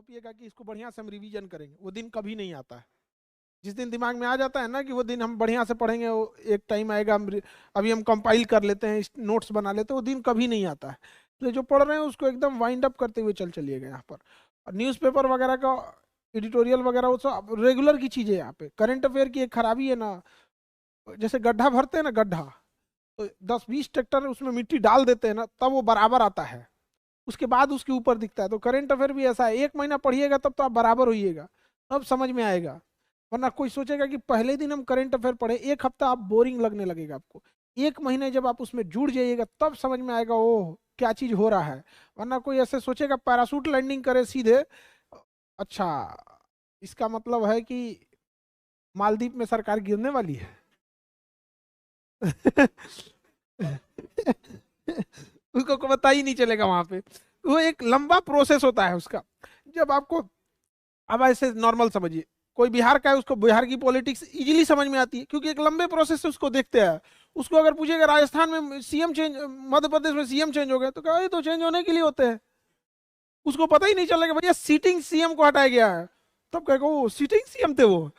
थोपिएगा कि इसको बढ़िया से हम रिवीजन करेंगे, वो दिन कभी नहीं आता है। जिस दिन दिमाग में आ जाता है ना कि वो दिन हम बढ़िया से पढ़ेंगे, वो एक टाइम आएगा अभी हम कंपाइल कर लेते हैं, नोट्स बना लेते हैं, वो दिन कभी नहीं आता है। तो जो पढ़ रहे हैं उसको एकदम वाइंड अप करते हुए चलिएगा यहाँ पर। और न्यूज़पेपर वगैरह का एडिटोरियल वगैरह वो सब रेगुलर की चीज़ें यहाँ पे। करंट अफेयर की एक खराबी है ना, जैसे गड्ढा भरते हैं ना, गड्ढा तो 10-20 ट्रैक्टर उसमें मिट्टी डाल देते हैं ना, तब वो बराबर आता है, उसके बाद उसके ऊपर दिखता है। तो करंट अफेयर भी ऐसा है, 1 महीना पढ़िएगा तब तो आप बराबर होइएगा, तब समझ में आएगा। वरना कोई सोचेगा कि पहले दिन हम करंट अफेयर पढ़े, एक हफ्ता आप बोरिंग लगने लगेगा आपको। 1 महीने जब आप उसमें जुड़ जाइएगा तब समझ में आएगा ओह क्या चीज हो रहा है। वरना कोई ऐसे सोचेगा पैरासूट लैंडिंग करे सीधे, अच्छा इसका मतलब है कि मालदीव में सरकार गिरने वाली है। उसको पता ही नहीं चलेगा वहां पे। वो एक लंबा प्रोसेस होता है उसका। जब आपको, अब ऐसे नॉर्मल समझिए, कोई बिहार का है, उसको बिहार की पॉलिटिक्स इजीली समझ में आती है क्योंकि एक लंबे प्रोसेस से उसको देखते हैं। उसको अगर पूछिएगा राजस्थान में सीएम चेंज, मध्य प्रदेश में सीएम चेंज हो गए, तो कहा ये तो चेंज होने के लिए होते हैं। उसको पता ही नहीं चलेगा भैया सीटिंग सीएम को हटाया गया है, तब कहेगा वो सीटिंग सीएम थे वो।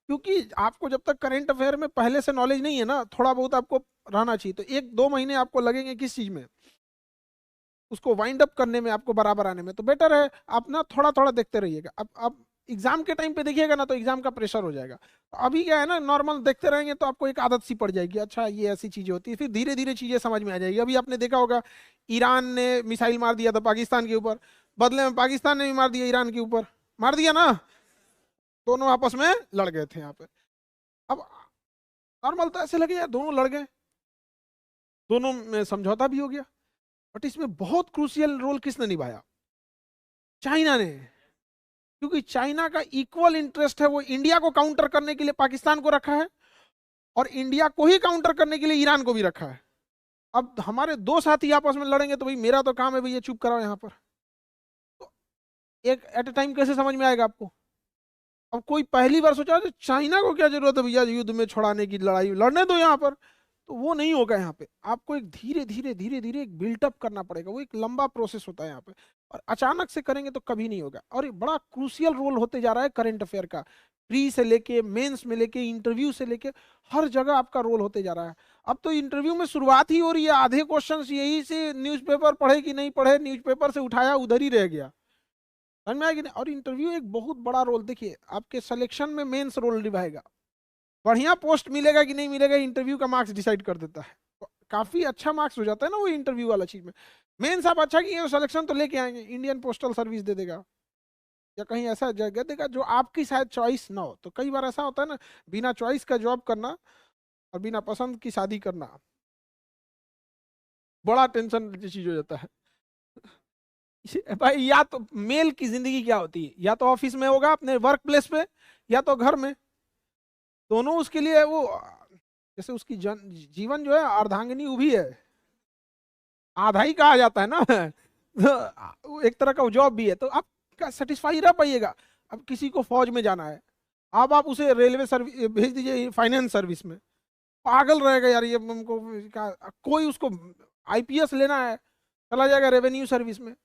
क्योंकि आपको जब तक करंट अफेयर में पहले से नॉलेज नहीं है ना, थोड़ा बहुत आपको रहना चाहिए। तो 1-2 महीने आपको लगेंगे किस चीज में, उसको वाइंड अप करने में, आपको बराबर आने में। तो बेटर है आप ना थोड़ा थोड़ा देखते रहिएगा। अब एग्जाम के टाइम पे देखिएगा ना तो एग्जाम का प्रेशर हो जाएगा। तो अभी क्या है ना, नॉर्मल देखते रहेंगे तो आपको एक आदत सी पड़ जाएगी, अच्छा ये ऐसी चीजें होती है, फिर धीरे धीरे चीजें समझ में आ जाएगी। अभी आपने देखा होगा ईरान ने मिसाइल मार दिया था पाकिस्तान के ऊपर, बदले में पाकिस्तान ने भी मार दिया ईरान के ऊपर, मार दिया ना, दोनों आपस में लड़ गए थे यहाँ पे। अब नॉर्मल तो ऐसे लगे यार दोनों लड़ गए, दोनों में समझौता भी हो गया, बट इसमें बहुत क्रूशियल रोल किसने निभाया, चाइना ने। क्योंकि चाइना का इक्वल इंटरेस्ट है, वो इंडिया को काउंटर करने के लिए पाकिस्तान को रखा है और इंडिया को ही काउंटर करने के लिए ईरान को भी रखा है। अब हमारे दो साथी आपस में लड़ेंगे तो भाई मेरा तो काम है भैया चुप कराओ यहाँ पर। तो एक एट ए टाइम कैसे समझ में आएगा आपको। अब कोई पहली बार सोचा तो चाइना को क्या जरूरत है भैया युद्ध में छुड़ाने की, लड़ाई लड़ने दो यहाँ पर, तो वो नहीं होगा यहाँ पे। आपको एक धीरे धीरे एक बिल्टअप करना पड़ेगा, वो एक लंबा प्रोसेस होता है यहाँ पे। और अचानक से करेंगे तो कभी नहीं होगा। और ये बड़ा क्रूशियल रोल होते जा रहा है करंट अफेयर का, प्री से लेके मेंस में लेके इंटरव्यू से लेके हर जगह आपका रोल होते जा रहा है। अब तो इंटरव्यू में शुरुआत ही हो रही है, आधे क्वेश्चंस यही से न्यूज़पेपर पढ़े कि नहीं पढ़े, न्यूज़पेपर से उठाया उधर ही रह गया, समझ में आया कि नहीं। और इंटरव्यू एक बहुत बड़ा रोल, देखिए आपके सिलेक्शन में मेंस रोल निभाएगा। बढ़िया पोस्ट मिलेगा कि नहीं मिलेगा इंटरव्यू का मार्क्स डिसाइड कर देता है। तो काफी अच्छा मार्क्स हो जाता है ना वो इंटरव्यू वाला चीज में। मेंस आप अच्छा किए सिलेक्शन तो लेके आएंगे, इंडियन पोस्टल सर्विस दे देगा या कहीं ऐसा जगह देगा जो आपकी शायद चॉइस ना हो। तो कई बार ऐसा होता है ना, बिना चॉइस का जॉब करना और बिना पसंद की शादी करना बड़ा टेंशन चीज हो जाता है। भाई या तो मेल की जिंदगी क्या होती है, या तो ऑफिस में होगा अपने वर्क प्लेस पे, या तो घर में, दोनों उसके लिए वो जैसे उसकी जीवन जो है अर्धांगिनी उभी है, आधा ही कहा जाता है ना। तो एक तरह का जॉब भी है, तो आप सेटिस्फाई रह पाइएगा। अब किसी को फौज में जाना है, अब आप उसे रेलवे सर्विस भेज दीजिए, फाइनेंस सर्विस में, पागल रहेगा यार ये हमको। कोई उसको आईपीएस लेना है, चला जाएगा रेवेन्यू सर्विस में,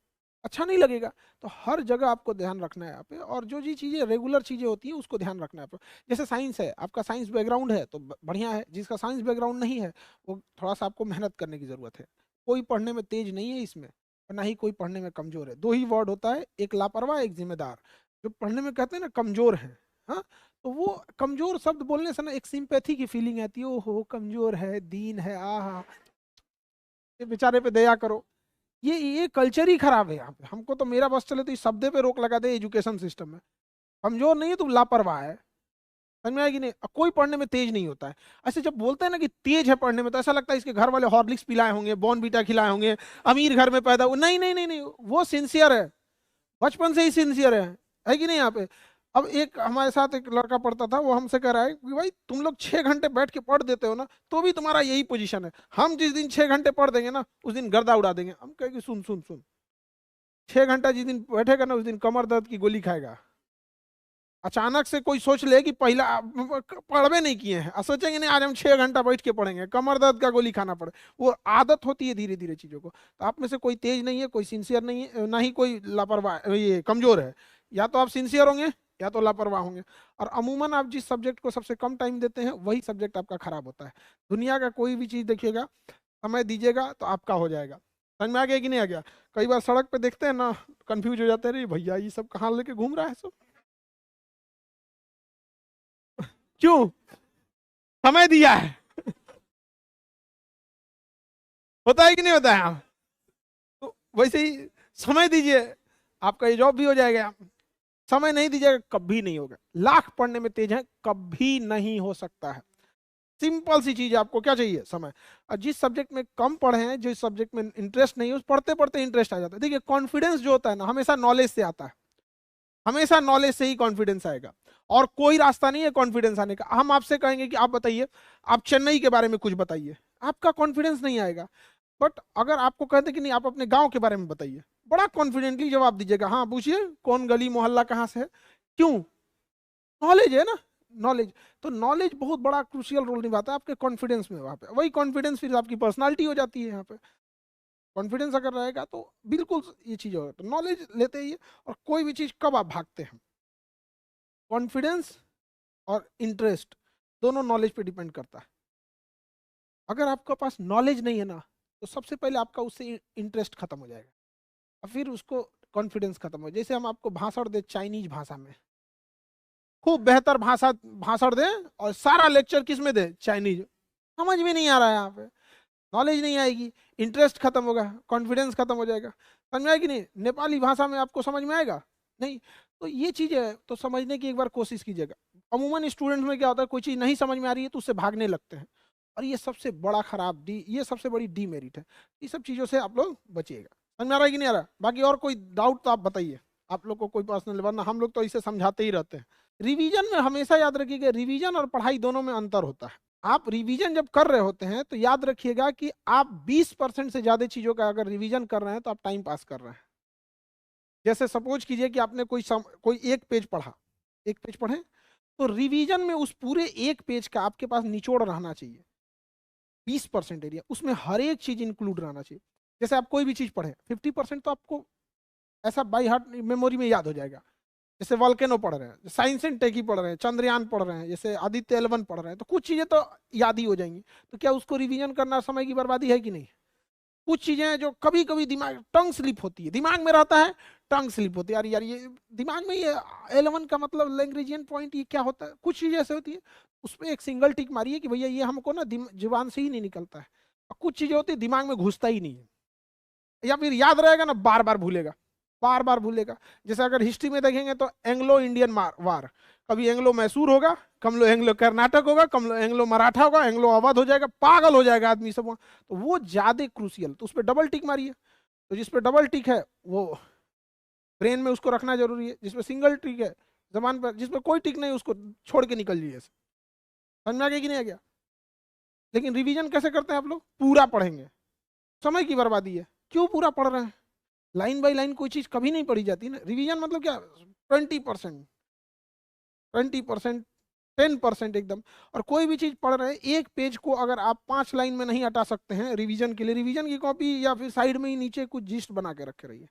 अच्छा नहीं लगेगा। तो हर जगह आपको ध्यान रखना है यहाँ पे, और जो जी चीज़ें रेगुलर चीज़ें होती हैं उसको ध्यान रखना है आपको। जैसे साइंस है, आपका साइंस बैकग्राउंड है तो बढ़िया है, जिसका साइंस बैकग्राउंड नहीं है वो थोड़ा सा आपको मेहनत करने की ज़रूरत है। कोई पढ़ने में तेज नहीं है इसमें, और ना ही कोई पढ़ने में कमज़ोर है। दो ही वर्ड होता है, एक लापरवाह एक जिम्मेदार। जो पढ़ने में कहते हैं ना कमज़ोर है, हाँ, तो वो कमज़ोर शब्द बोलने से ना एक सिंपैथी की फीलिंग आती है, ओहो कमज़ोर है, दीन है, आहा ये बेचारे पे दया करो। ये कल्चर ही खराब है यहाँ पे। हमको तो मेरा बस चले तो इस शब्दे पे रोक लगा दे एजुकेशन सिस्टम में। कमजोर नहीं है तो लापरवाह है, समझ में आएगी नहीं। कोई पढ़ने में तेज नहीं होता है। ऐसे जब बोलते हैं ना कि तेज है पढ़ने में, तो ऐसा लगता है इसके घर वाले हॉर्लिक्स पिलाए होंगे, बॉर्नवीटा खिलाए होंगे, अमीर घर में पैदा हुआ। नहीं नहीं नहीं नहीं, वो सिंसियर है, बचपन से ही सिंसियर है कि नहीं यहाँ पे। अब एक हमारे साथ एक लड़का पढ़ता था, वो हमसे कह रहा है कि भाई तुम लोग 6 घंटे बैठ के पढ़ देते हो ना, तो भी तुम्हारा यही पोजीशन है। हम जिस दिन 6 घंटे पढ़ देंगे ना उस दिन गर्दा उड़ा देंगे। हम कहेंगे सुन सुन सुन, 6 घंटा जिस दिन बैठेगा ना उस दिन कमर दर्द की गोली खाएगा। अचानक से कोई सोच ले कि पहला पढ़वे नहीं किए हैं और सोचेंगे नहीं आज हम 6 घंटा बैठ के पढ़ेंगे, कमर दर्द का गोली खाना पड़े। वो आदत होती है धीरे धीरे चीजों को। तो आप में से कोई तेज नहीं है, कोई सिंसियर नहीं है, ना ही कोई लापरवाह ये कमजोर है। या तो आप सिंसियर होंगे या तो लापरवाह होंगे। और अमूमन आप जिस सब्जेक्ट को सबसे कम टाइम देते हैं वही सब्जेक्ट आपका खराब होता है। दुनिया का कोई भी चीज देखिएगा, समय दीजिएगा तो आपका हो जाएगा। समझ में आ गया कि नहीं आ गया? कई बार सड़क पे देखते हैं ना, कंफ्यूज हो जाते हैं, अरे भैया ये सब कहाँ लेके घूम रहा है सब। क्यों? समय दिया है। होता है कि नहीं होता है? तो वैसे ही समय दीजिए, आपका ये जॉब भी हो जाएगा। समय नहीं दीजिएगा कभी नहीं होगा। लाख पढ़ने में तेज है, कभी नहीं हो सकता है। सिंपल सी चीज, आपको क्या चाहिए? समय। और जिस सब्जेक्ट में कम पढ़े हैं, जिस सब्जेक्ट में इंटरेस्ट नहीं है, उस पढ़ते पढ़ते इंटरेस्ट आ जाता है। देखिए कॉन्फिडेंस जो होता है ना, हमेशा नॉलेज से आता है। हमेशा नॉलेज से ही कॉन्फिडेंस आएगा, और कोई रास्ता नहीं है कॉन्फिडेंस आने का। हम आपसे कहेंगे कि आप बताइए, आप चेन्नई के बारे में कुछ बताइए, आपका कॉन्फिडेंस नहीं आएगा। बट अगर आपको कहते कि नहीं आप अपने गांव के बारे में बताइए, बड़ा कॉन्फिडेंटली जवाब दीजिएगा। हाँ पूछिए, कौन गली मोहल्ला कहाँ से है। क्यों? नॉलेज है ना, नॉलेज। तो नॉलेज बहुत बड़ा क्रूशियल रोल निभाता है आपके कॉन्फिडेंस में। वहां पे वही कॉन्फिडेंस फिर आपकी पर्सनालिटी हो जाती है। यहाँ पे कॉन्फिडेंस अगर रहेगा तो बिल्कुल ये चीज होगा। तो नॉलेज लेते ही है। और कोई भी चीज कब आप भागते हैं, कॉन्फिडेंस और इंटरेस्ट दोनों नॉलेज पे डिपेंड करता है। अगर आपके पास नॉलेज नहीं है ना, तो सबसे पहले आपका उससे इंटरेस्ट खत्म हो जाएगा, और फिर उसको कॉन्फिडेंस खत्म हो। जैसे हम आपको भाषण दे चाइनीज भाषा में, खूब बेहतर भाषा भाषण दे, और सारा लेक्चर किस में दे? चाइनीज। समझ में नहीं आ रहा है, यहाँ पे नॉलेज नहीं आएगी, इंटरेस्ट खत्म होगा, कॉन्फिडेंस खत्म हो जाएगा। समझ में आएगी नहीं? नेपाली भाषा में आपको समझ में आएगा नहीं। तो ये चीज है, तो समझने की एक बार कोशिश कीजिएगा। अमूमन स्टूडेंट में क्या होता है, कोई चीज नहीं समझ में आ रही है तो उससे भागने लगते हैं, और ये सबसे बड़ा खराब ये सबसे बड़ी डीमेरिट है। ये सब चीजों से आप लोग बचिएगा। समझ में आ रहा है कि नहीं आ रहा? बाकी और कोई डाउट तो आप बताइए, आप लोग को कोई पर्सनल, वरना हम लोग तो इसे समझाते ही रहते हैं। रिवीजन में हमेशा याद रखिएगा, रिवीजन और पढ़ाई दोनों में अंतर होता है। आप रिवीजन जब कर रहे होते हैं तो याद रखिएगा कि आप 20% से ज्यादा चीजों का अगर रिवीजन कर रहे हैं तो आप टाइम पास कर रहे हैं। जैसे सपोज कीजिए कि आपने कोई एक पेज पढ़ा, एक पेज पढ़े, तो रिवीजन में उस पूरे एक पेज का आपके पास निचोड़ रहना चाहिए। 20% एरिया, उसमें हर एक चीज इंक्लूड रहना चाहिए। जैसे आप कोई भी चीज पढ़े, 50% तो आपको ऐसा बाई हार्ट मेमोरी में याद हो जाएगा। जैसे वॉल्केनो पढ़ रहे हैं, साइंस एंड टेक ही पढ़ रहे हैं, चंद्रयान पढ़ रहे हैं, जैसे आदित्य एल1 पढ़ रहे हैं, तो कुछ चीजें तो याद ही हो जाएंगी। तो क्या उसको रिवीजन करना समय की बर्बादी है कि नहीं? कुछ चीजें जो कभी कभी दिमाग टंग स्लिप होती है, दिमाग में रहता है, टंग स्लिप होती है, यार यार ये दिमाग में, ये एल1 का मतलब लैंग्वेजियन पॉइंट ये क्या होता है, कुछ चीजें ऐसे होती है, उसमें एक सिंगल टिक मारिए कि भैया ये हमको ना जुबान से ही नहीं निकलता है। और कुछ चीजें होती है दिमाग में घुसता ही नहीं है, या फिर याद रहेगा ना बार बार भूलेगा, बार बार भूलेगा। जैसे अगर हिस्ट्री में देखेंगे तो एंग्लो इंडियन वार, कभी एंग्लो मैसूर होगा, कम एंग्लो कर्नाटक होगा, कम एंग्लो मराठा होगा, एंग्लो अवध हो जाएगा, पागल हो जाएगा आदमी सब। तो वो ज्यादा क्रूसियल, तो उस पर डबल टिक मारिए। तो जिस पे डबल टिक है वो ब्रेन में उसको रखना जरूरी है, जिसपे सिंगल टिक है जबान पर, जिसपे कोई टिक नहीं उसको छोड़ के निकल जाइए। समझ में आ गया कि नहीं आ गया? लेकिन रिवीजन कैसे करते हैं आप लोग? पूरा पढ़ेंगे, समय की बर्बादी है। क्यों पूरा पढ़ रहे हैं? लाइन बाई लाइन कोई चीज कभी नहीं पढ़ी जाती ना। रिवीजन मतलब क्या? 20%, 20%, 10% एकदम। और कोई भी चीज पढ़ रहे हैं, एक पेज को अगर आप 5 लाइन में नहीं हटा सकते हैं रिवीजन के लिए, रिवीजन की कॉपी या फिर साइड में ही नीचे कुछ जिस्ट बना के रखे रहिए,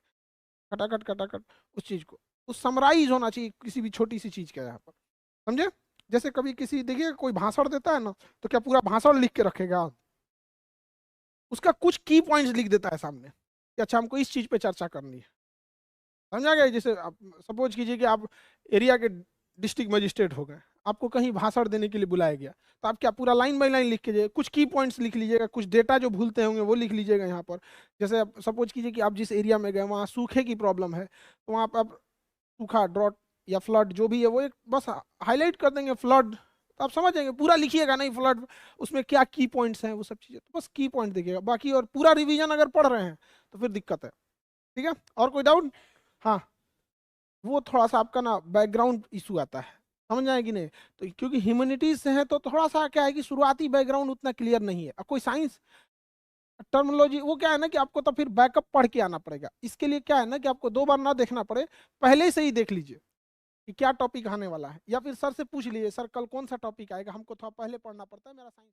खटाखट खटाखट उस चीज को, उस समराइज होना चाहिए किसी भी छोटी सी चीज के यहाँ पर। समझे? जैसे कभी किसी देखिए कोई भाषण देता है ना, तो क्या पूरा भाषण लिख के रखेगा? उसका कुछ की पॉइंट्स लिख देता है सामने कि अच्छा हमको इस चीज पे चर्चा करनी है। समझा गया? जैसे आप सपोज कीजिए कि आप एरिया के डिस्ट्रिक्ट मजिस्ट्रेट हो गए, आपको कहीं भाषण देने के लिए बुलाया गया, तो आप क्या पूरा लाइन बाई लाइन लिख के जाइए, कुछ की पॉइंट्स लिख लीजिएगा, कुछ डेटा जो भूलते होंगे वो लिख लीजिएगा यहाँ पर। जैसे आप सपोज कीजिए कि आप जिस एरिया में गए वहाँ सूखे की प्रॉब्लम है, तो वहाँ पर आप सूखा, ड्रॉट या फ्लड जो भी है वो एक बस हाईलाइट कर देंगे, फ्लड, तो आप समझ जाएंगे। पूरा लिखिएगा नहीं फ्लड, उसमें क्या की पॉइंट्स हैं वो सब चीज़ें, तो बस की पॉइंट देखिएगा बाकी। और पूरा रिवीजन अगर पढ़ रहे हैं तो फिर दिक्कत है। ठीक है? और कोई डाउट? हाँ, वो थोड़ा सा आपका ना बैकग्राउंड इशू आता है, समझ आए कि नहीं? तो क्योंकि ह्यूमैनिटीज से है तो थोड़ा सा क्या है कि शुरुआती बैकग्राउंड उतना क्लियर नहीं है। अब कोई साइंस टर्मिनोलॉजी वो क्या है ना कि आपको तो फिर बैकअप पढ़ के आना पड़ेगा। इसके लिए क्या है ना कि आपको 2 बार ना देखना पड़े, पहले से ही देख लीजिए कि क्या टॉपिक आने वाला है, या फिर सर से पूछ लीजिए सर कल कौन सा टॉपिक आएगा, हमको थोड़ा पहले पढ़ना पड़ता है, मेरा साइंस